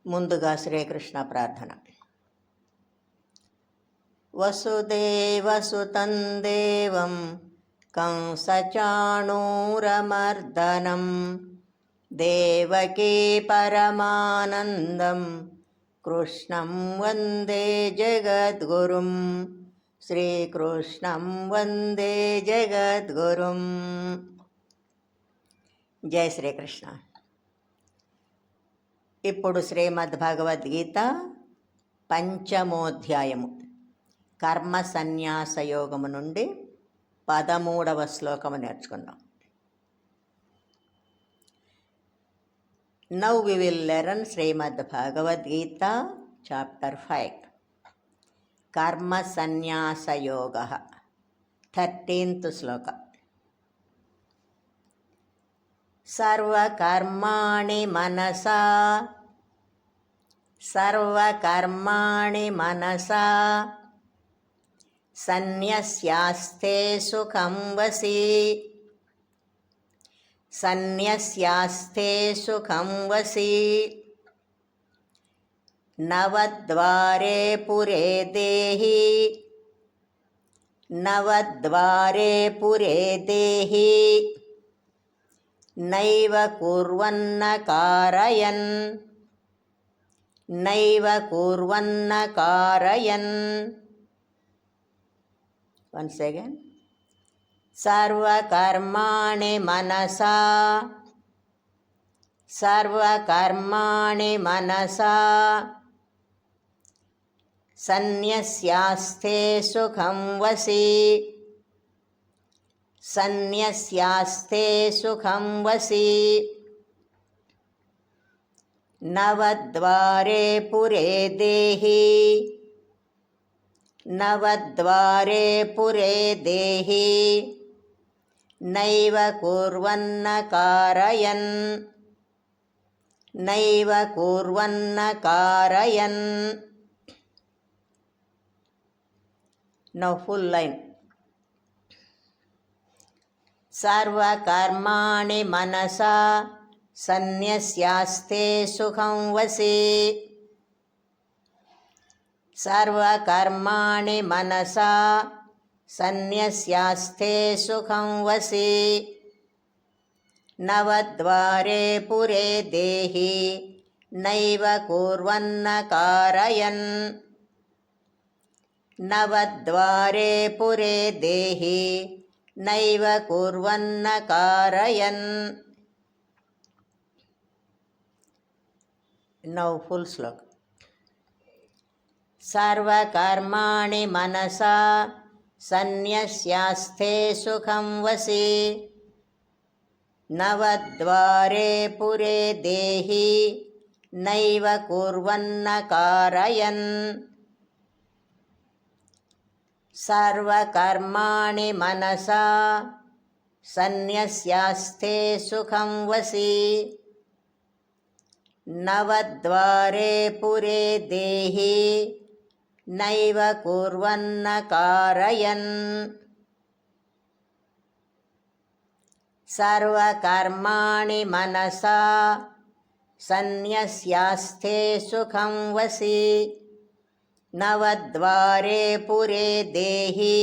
ముందుగా శ్రీకృష్ణ ప్రార్థన. వసుదేవసుతం దేవం కంసచాణూరమర్దనం దేవకీ పరమానందం కృష్ణం వందే జగద్గురుం. శ్రీకృష్ణం వందే జగద్గురుం. జై శ్రీకృష్ణ. ఇప్పుడు శ్రీమద్భగవద్గీత పంచమోధ్యాయము కర్మ సన్యాస యోగము నుండి 13వ శ్లోకము నేర్చుకుందాం. Now we will learn Shrimad Bhagavad Gita chapter 5 Karma సన్యాస యోగ 13th శ్లోక. సర్వకర్మాణి మనసా సన్యస్యాస్తే సుఖం వసి నవద్వారే పురే దేహి నైవ కుర్వన్న కారయన్. Once again. సర్వకర్మాణి మనసా సన్యస్యాస్తే సుఖం వసి నవద్వారే పురే దేహి నైవ కుర్వన్న కారయన్. Now full line. సర్వకర్మాణి మనసా సన్యస్యాస్తే సుఖం వసి సర్వకర్మాణి మనసా సన్యస్యాస్తే సుఖం వసి నవద్వారే పురే దేహి నైవ కుర్వన్న కారయన్. నవద్వారే పురే దేహి నైవ కుర్వన్న కారయన్. నౌ ఫుల్ శ్లోక. సర్వకర్మాణి మనసా సన్యస్యాస్తే సుఖం వసి నవద్వారే పురే దేహి నైవ కుర్వన్న కారయన్. సర్వకర్మాణి మనసా సన్యస్యాస్తే సుఖం వసి నవద్వారే పురే దేహి నైవ కుర్వన్న కారయన్. సర్వకర్మాణి మనసా సన్యస్యాస్తే సుఖం వసి నవద్వారే పురే దేహి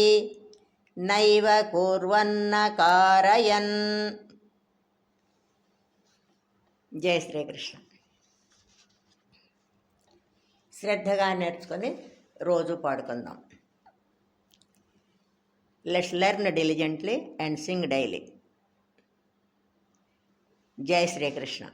నైవ కుర్వన్న కారయన్. జై శ్రీకృష్ణ. శ్రద్ధగా నేర్చుకొని రోజు పాడుకుందాం. Let's learn diligently and sing daily. జై శ్రీకృష్ణ.